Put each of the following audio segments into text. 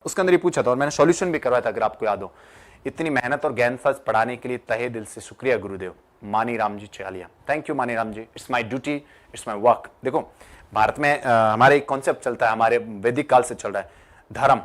उसके अंदर ये पूछा था और मैंने सॉल्यूशन भी करवाया था, अगर आपको याद हो। इतनी मेहनत और ज्ञान फर्ज पढ़ाने के लिए तहे दिल से शुक्रिया गुरुदेव। मानी राम जी चेलिया, thank you Mani Ram ji, it's my duty, it's my work. देखो भारत में हमारे एक कॉन्सेप्ट चलता है, हमारे वैदिक काल से चल रहा है, धर्म,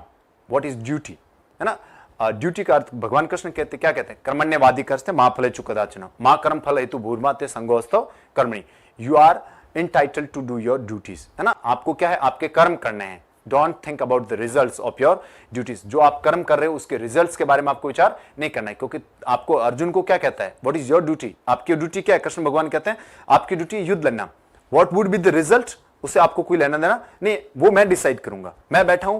व्हाट इज ड्यूटी, है ना। ड्यूटी का अर्थ भगवान कृष्ण कहते क्या कहते हैं, कर्मण्यवादी करते माँ फले चुकदाचना, माँ कर्म फल हेतु भूर्माते संगोस्तव कर्मणि, you are entitled to do your duties, है ना। आपको क्या है, आपके कर्म करने हैं। Don't think about the results of your duties, जो आप कर्म कर रहे हो उसके रिजल्ट्स के बारे में आपको विचार नहीं करना है, क्योंकि आपको अर्जुन को क्या कहता है, व्हाट इज योर ड्यूटी, आपकी ड्यूटी क्या है, कृष्ण भगवान कहते हैं आपकी ड्यूटी युद्ध लड़ना, what would be the result, उससे आपको कोई लेना देना नहीं, वो मैं डिसाइड करूंगा। मैं बैठा हूं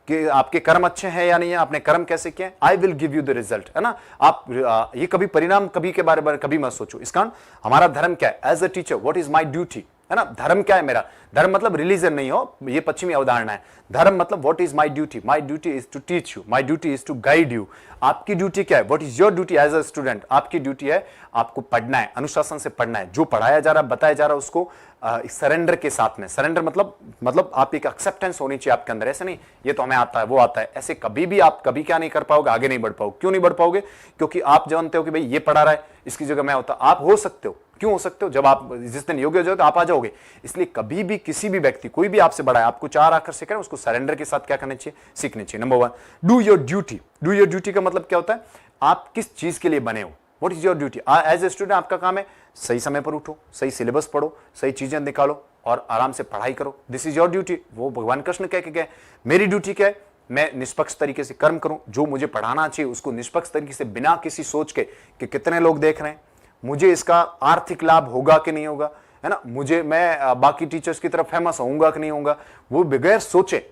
कि आपके कर्म अच्छे हैं या नहीं है, आपने कर्म कैसे किए, I will give you the result, है ना। आप ये कभी परिणाम कभी के बारे में कभी मत सोचो। इस कारण हमारा धर्म क्या है, as a teacher what is my duty, है ना। धर्म क्या है मेरा, धर्म मतलब रिलीजन नहीं हो, ये पश्चिमी अवधारणा है। धर्म मतलब what is my duty, my duty is to teach you, my duty is to guide you. आपकी ड्यूटी क्या है, what is your duty as a student, आपकी ड्यूटी है आपको पढ़ना है, अनुशासन से पढ़ना है, जो पढ़ाया जा रहा है बताया जा रहा है उसको सरेंडर के साथ में। सरेंडर मतलब आप एक एक्सेप्टेंस होनी चाहिए आपके अंदर, ऐसे नहीं ये तो हमें आता है वो आता है, ऐसे कभी भी आप कभी क्या नहीं कर पाओगे, आगे नहीं बढ़ पाओगे। क्यों नहीं बढ़ पाओगे, क्योंकि आप जानते हो कि भाई ये पढ़ा रहा है इसकी जगह मैं होता। आप हो सकते हो, क्यों हो सकते हो, जब आप जिस दिन योग्य हो जाओगे तो आप आ जाओगे। इसलिए कभी भी किसी भी व्यक्ति कोई भी आपसे बड़ा है, आपको चार आकर से करें, उसको सरेंडर के साथ क्या करना चाहिए, सीखनी चाहिए। Number one, do your duty. Do your duty का मतलब क्या होता है, आप किस चीज के लिए बने हो, what is your duty. As a student आपका काम है सही समय पर उठो, सही सिलेबस पढ़ो, सही चीजें निकालो और आराम से पढ़ाई करो, दिस इज योर ड्यूटी। वो भगवान कृष्ण कह के गए, मेरी ड्यूटी क्या है, मैं निष्पक्ष तरीके से कर्म करूं, जो मुझे पढ़ाना चाहिए उसको निष्पक्ष तरीके से, बिना किसी सोच के कि कितने लोग देख रहे हैं, मुझे इसका आर्थिक लाभ होगा कि नहीं होगा, है ना, मैं बाकी टीचर्स की तरफ फेमस होऊंगा कि नहीं होऊंगा, वो बगैर सोचे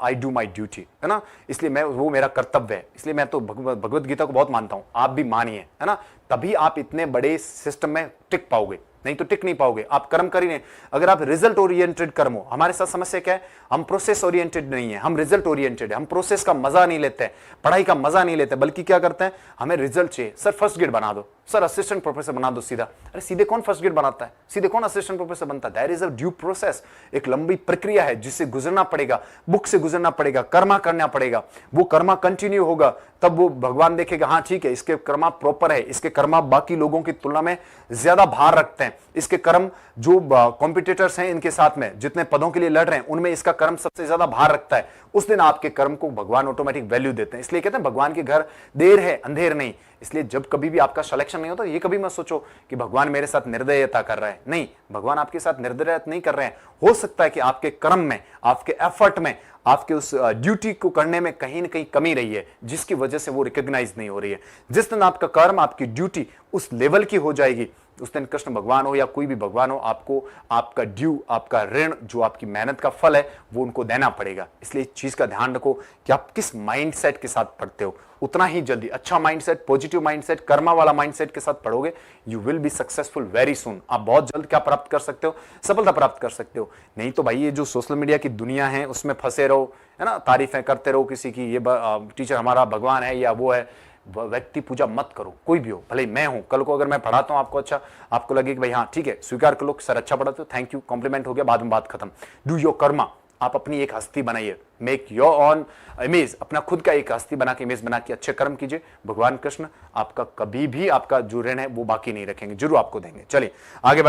आई डू माई ड्यूटी, है ना। इसलिए वो मेरा कर्तव्य है। इसलिए मैं तो भगवत गीता को बहुत मानता हूं, आप भी मानिए, है ना। तभी आप इतने बड़े सिस्टम में टिक पाओगे, नहीं तो टिक नहीं पाओगे। आप कर्म कर ही नहीं, अगर आप रिजल्ट ओरिएंटेड कर्म हो। हमारे साथ समस्या क्या है, हम प्रोसेस ओरिएंटेड नहीं है, हम रिजल्ट ओरिएंटेड है। हम प्रोसेस का मजा नहीं लेते हैं, पढ़ाई का मजा नहीं लेते, बल्कि क्या करते हैं, हमें रिजल्ट चाहिए। सर फर्स्ट ग्रेड बना दो, सर असिस्टेंट प्रोफेसर बना दो सीधा। अरे सीधे कौन फर्स्ट ग्रेड बनाता है, सीधे कौन असिस्टेंट प्रोफेसर बनता है। There is a due process, एक लंबी प्रक्रिया है जिससे गुजरना पड़ेगा, बुक से गुजरना पड़ेगा, कर्मा करना पड़ेगा। वो कर्मा कंटिन्यू होगा तब वो भगवान देखेगा, हाँ ठीक है इसके कर्मा प्रॉपर है, इसके कर्मा बाकी लोगों की तुलना में ज्यादा भार रखते हैं, इसके कर्म जो कॉम्पिटिटर्स हैं इनके साथ में जितने पदों के लिए लड़ रहे हैं उनमें इसका कर्म सबसे ज्यादा भार रखता है। उस दिन आपके कर्म को भगवान ऑटोमेटिक वैल्यू देते हैं। इसलिए कहते हैं भगवान के घर देर है अंधेर नहीं। इसलिए जब कभी भी आपका सिलेक्शन नहीं होता, ये कभी मत सोचो कि भगवान मेरे साथ निर्दयता कर रहा है। नहीं, भगवान आपके साथ निर्दयता नहीं कर रहे हैं। हो सकता है कि आपके कर्म में, आपके एफर्ट में, आपके उस ड्यूटी को करने में कहीं ना कहीं कमी रही है, जिसकी वजह से वो रिकॉग्नाइज नहीं हो रही है। जिस दिन आपका कर्म, आपकी ड्यूटी उस लेवल की हो जाएगी, उस दिन कृष्ण भगवान हो या कोई भी भगवान हो, आपको आपका ड्यू, आपका ऋण, जो आपकी मेहनत का फल है, वो उनको देना पड़ेगा। इसलिए इस चीज का ध्यान रखो कि आप किस माइंडसेट के साथ पढ़ते हो। उतना ही जल्दी अच्छा माइंडसेट, पॉजिटिव माइंडसेट, कर्मा वाला माइंडसेट के साथ पढ़ोगे, you will be successful very soon. आप बहुत जल्द क्या प्राप्त कर सकते हो, सफलता प्राप्त कर सकते हो। नहीं तो भाई ये जो सोशल मीडिया की दुनिया है उसमें फंसे रहो, है ना, तारीफें करते रहो किसी की, ये टीचर हमारा भगवान है या वो है। व्यक्ति पूजा मत करो, कोई भी हो, भले मैं हूं, कल को अगर मैं पढ़ाता हूं आपको अच्छा, आपको लगे कि भाई हाँ ठीक है, स्वीकार कर लो सर अच्छा पढ़ाते हो, थैंक यू, कॉम्प्लीमेंट हो गया, बाद में बात खत्म। डू योर कर्मा, आप अपनी एक हस्ती बनाइए, मेक योर ऑन इमेज, अपना खुद का एक हस्ती बना के, इमेज बना के अच्छे कर्म कीजिए। भगवान कृष्ण आपका कभी भी आपका जो ऋण है वो बाकी नहीं रखेंगे, जरूर आपको देंगे। चलिए आगे बढ़